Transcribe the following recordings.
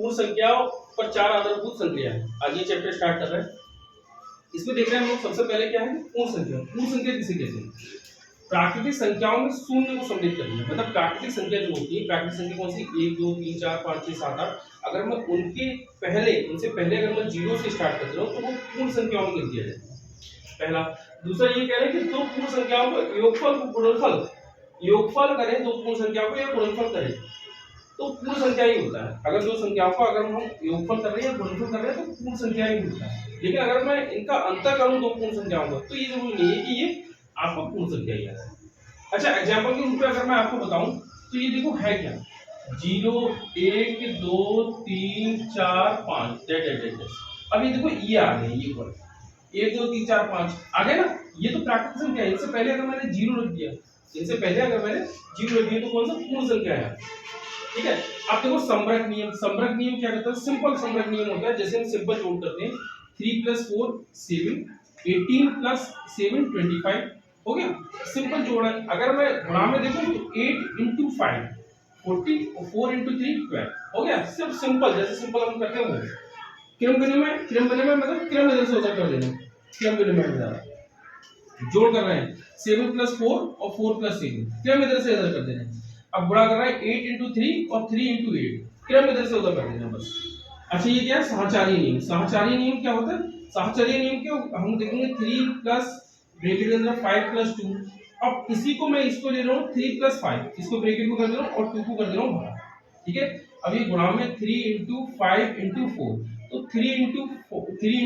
पूर्ण संख्याओं पर 4 आधारभूत संख्या है। आज ये चैप्टर स्टार्ट कर रहे हैं। इसमें देख रहे हैं हम लोग सबसे पहले क्या है पूर्ण संख्या। पूर्ण संख्या किसे कहते हैं? प्राकृतिक संख्याओं में शून्य को सम्मिलित करनी है। मतलब प्राकृतिक संख्या जो होती है, प्राकृतिक संख्या कौन सी? 1 2 3 4 5 6 7 8, अगर मैं उनसे पहले अगर मैं जीरो से स्टार्ट करता हूं तो वो पूर्ण संख्याओं में गिन दिया जाता है। पहला। दूसरा ये कह रहे हैं कि दो पूर्ण संख्याओं का योगफल करें, दो पूर्ण संख्याओं को या गुणनफल करें तो पूर्ण संख्या ही होता है। अगर दो संख्याओं का अगर हम योगफल कर रहे हैं या गुणनफल कर रहे हैं तो पूर्ण संख्या ही होता है। लेकिन अगर मैं इनका अंतर करूं दो पूर्ण संख्याओं का तो ये जरूरी नहीं है कि ये आपको पूर्ण संख्या ही आए। अच्छा, एग्जांपल के रूप में अगर मैं आपको बताऊं तो ये देखो है क्या, 0 1 2 3 4 5 डेट। अब ये देखो ये आ गए, ये पर 1 2 3 4 5 आ गए ना, ये तो प्राकृतिक संख्या है। इससे पहले अगर मैंने जीरो रख दिया तो कौन सा पूर्ण संख्या है? ठीक है। अब देखो समरक नियम क्या कहता है? सिंपल समरक नियम होता है। जैसे हम सिंपल जोड़ करते हैं 3 + 4 7, 18 + 7 25 हो गया। सिंपल जोड़ है। अगर मैं गुणा में देखूं तो 8 × 5 40 और 4 × 3 12 हो गया। सिर्फ सिंपल, जैसे सिंपल हम करते हैं वो क्रम विनिमय मतलब क्रम इधर से उधर कर देना। क्रम विनिमय में जोड़ कर रहे हैं 7 + 4 और 4 + 7, क्रम इधर से उधर कर देना। अब गुणा कर रहा है 8 × 3 और 3 × 8, क्रम इधर से उधर कर देना बस। अच्छा, ये क्या है? सहचारी नियम। सहचारी नियम क्या होता है? सहचारी नियम के हम देखेंगे 3 प्लस ब्रैकेट के अंदर 5 + 2। अब इसी को मैं इसको ले रहा हूं 3 + 5, इसको ब्रैकेट में कर दे रहा हूं और 2 को कर दे रहा हूं बाहर। ठीक है। अब ये गुणा में 3 × 5 × 4, तो 3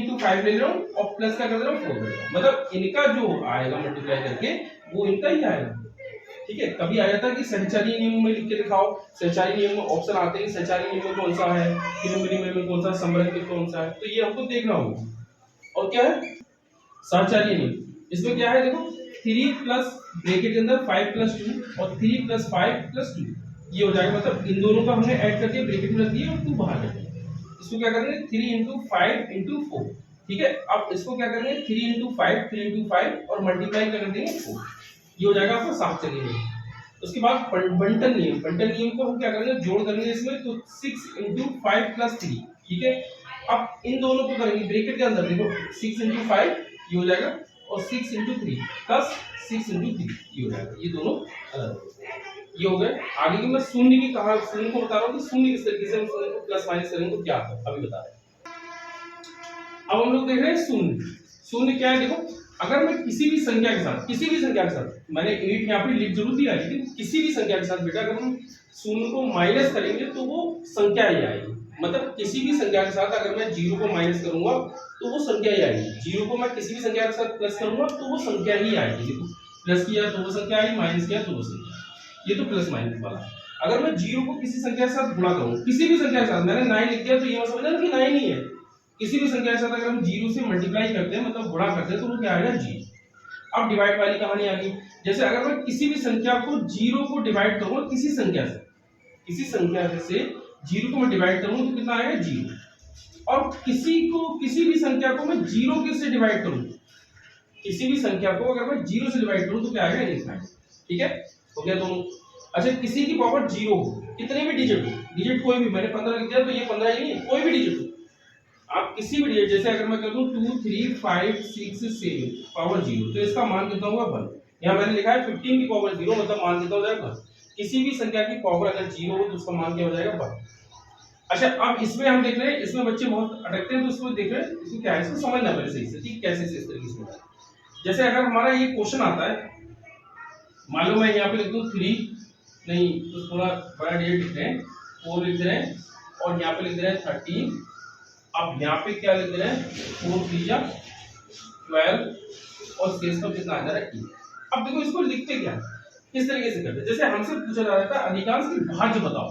× 5 ले रहा हूं और प्लस का कर दे रहा हूं 4 ले रहा हूं। मतलब इनका जो आएगा मल्टीप्लाई करके वो इनका ही आएगा। ठीक है। कभी आ जाता है कि सहचारी नियम में लिख के दिखाओ, सहचारी नियम में ऑप्शन आते हैं, सहचारी नियम में कौन सा है, क्रम विनिमय में कौन सा, समरक में कौन सा है, तो ये हमको देखना होगा। और क्या है सहचारी नियम? इसमें क्या है देखो 3 प्लस ब्रैकेट के अंदर 5 + 2 और 3 + 5 + 2, ये हो जाएगा। मतलब इन दोनों का हमने ऐड करके ब्रैकेट में रख दिया और 2 बाहर रख दिया। इसको क्या करेंगे 3 × 5 × 4। ठीक है। अब इसको क्या करेंगे 3 × 5 और मल्टीप्लाई कर देंगे 4, ये हो जाएगा आपका सहचारी नियम। उसके बाद बंटन नियम को हम क्या करेंगे जोड़ करेंगे इसमें, तो 6 × 5 + 3। ठीक है। अब इन दोनों को करेंगे ब्रैकेट के अंदर, देखो 6 × 5 ये हो जाएगा और 6 × 3 प्लस 6 × 3 ये हो जाएगा। ये दोनों अलग ये हो गए। आगे की मैं शून्य की कहा शून्य को बता रहा हूँ कि शून्य किस तरीके से हम शून्य को प्लस माइनस करेंगे तो क्या होगा अभी बता रहे हैं। अब हम लोग देख रहे हैं शून्य क्या है। देखो अगर मैं किसी भी संख्या के साथ मैंने 8 यहाँ पे लिख जरूर दिया, लेकिन किसी भी संख्या के साथ बेटा अगर हम शून्य को माइनस करेंगे तो वो संख्या ही आएगी। मतलब किसी भी संख्या के साथ अगर मैं 0 को माइनस करूंगा तो वो संख्या ही आएगी। 0 को मैं किसी भी संख्या के साथ प्लस करूंगा तो वो संख्या ही आएगी। देखो प्लस किया तो वो संख्या आई, माइनस किया तो वो संख्या, ये तो प्लस माइनस वाला। अगर मैं 0 को किसी संख्या के साथ गुणा करूं, किसी भी संख्या के साथ, मैंने 9 लिख दिया तो ये मत समझना कि 9 ही है। किसी भी संख्या के साथ अगर हम 0 से मल्टीप्लाई करते हैं मतलब गुणा करते हैं तो वो क्या आएगा 0। अब डिवाइड वाली कहानी आ गई। जैसे अगर मैं किसी भी संख्या को 0 को डिवाइड करूंगा किसी संख्या से 0 को मैं डिवाइड करूंगा तो कितना आएगा 0। और किसी भी संख्या को मैं 0 से डिवाइड करूं, किसी भी संख्या को अगर मैं 0 से डिवाइड करूं तो क्या आएगा इनफाइनाइट। ठीक है, हो गया दोनों। अच्छा, किसी की पावर 0 हो, कितने भी डिजिट कोई भी, मैंने 15 लिख दिया तो ये 15 ही नहीं है, कोई भी डिजिट हो, आप किसी भी डिजिट, जैसे अगर मैं कर दूं 2 3 5 6 7 पावर 0 तो इसका मान कितना होगा 1। यहाँ मैंने लिखा है 15 की पावर 0 मतलब मान कितना हो जाएगा 1। किसी भी संख्या की पावर अगर 0 हो तो उसका मान क्या हो जाएगा 1। अच्छा, अब इसमें हम देख रहे हैं, इसमें बच्चे बहुत अटकते हैं तो उसको देख रहे हैं, इसको क्या है इसको समझना पहले सही से, ठीक कैसे इस तरीके से होता है। जैसे अगर हमारा ये क्वेश्चन आता है, मान लो मैं यहाँ पे लिख दूं 3 नहीं तो थोड़ा बड़ा डिजिट लिख रहे हैं 4 लिख रहे हैं और यहाँ पे लिख रहे हैं 13। अब यहाँ पे क्या लिख रहे हैं 4 3 12 और शेष का कितना आ जा रहा है 8। अब देखो इसको लिखते क्या किस तरीके से करते हैं। जैसे हमसे पूछा जा रहा था अधिकांश की भाज्य बताओ,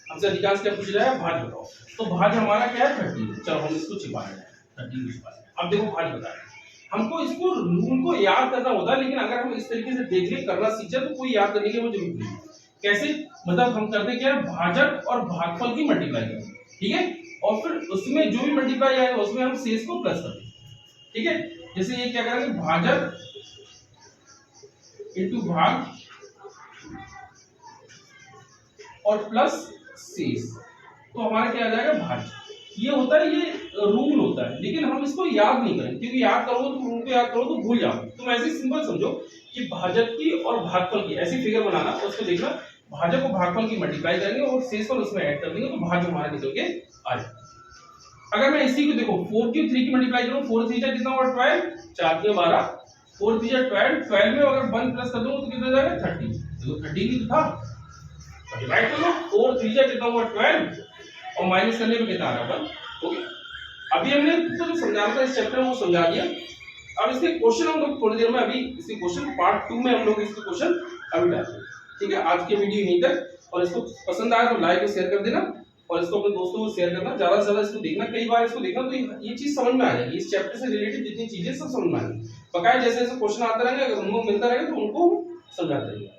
हमसे अधिकांश क्या पूछा जाएगा भाज्य बताओ, तो भाज्य हमारा क्या है 13। चलो हम इसको छिपा रहे हैं 13 छिपा रहे हैं। अब देखो भाज्य बता रहे हैं, हमको इसको रूल को याद करना होता है, लेकिन अगर हम इस तरीके से देखने करना सीखे तो कोई याद करने की हमें जरूरत नहीं। कैसे मतलब हम करते क्या है भाजक और भागफल की मल्टीप्लाई करते हैं, ठीक है, और फिर उसमें जो भी मल्टीप्लाई आएगा उसमें हम शेष को प्लस करते हैं। ठीक है, जैसे ये क्या करेंगे भाजक इनटू भाग और प्लस शेष, तो हमारा क्या आ जाएगा भाज्य। ये होता है, ये रूल होता है, लेकिन हम इसको याद नहीं करें, क्योंकि याद करोगे तो रूल को याद करो तो भूल जाओगे। तुम ऐसे सिंपल समझो कि भाजक की और भागफल की ऐसी फिगर बनाना, उसको देखना भाजक को भागफल की मल्टीप्लाई करेंगे और शेषफल उसमें ऐड कर देंगे तो भाज्य हमारा निकल के आ जाएगा। अगर मैं इसी को देखो 4 की 3 की मल्टीप्लाई करूं, 4 3 कितना हुआ 12, 4 के 12, 4 3 12, 12 में अगर 1 प्लस कर दूं तो कितना जाएगा 30। देखो 30 की तो था, डिवाइड कर लो, 4 3 कितना हुआ 12 और माइनस करने पे कितना आ रहा है 1। ओके, अभी हमने तो जो समझाना था इस चैप्टर में वो समझा दिया। अब इसके क्वेश्चन हम लोग थोड़ी देर में, अभी इसके क्वेश्चन पार्ट 2 में हम लोग इसके क्वेश्चन अभी डालते हैं। ठीक है, आज के वीडियो यहीं तक, और इसको पसंद आया तो लाइक और शेयर कर देना, और इसको अपने दोस्तों को शेयर करना, ज्यादा से ज्यादा इसको देखना, कई बार इसको देखना तो ये चीज समझ में आ जाएगी, इस चैप्टर से रिलेटेड जितनी चीजें सब समझ में आ जाएगी। बकाया जैसे जैसे क्वेश्चन आते रहेंगे, अगर उनको मिलता रहेगा तो उनको समझाते रहेंगे।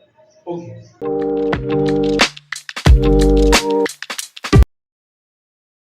ओके।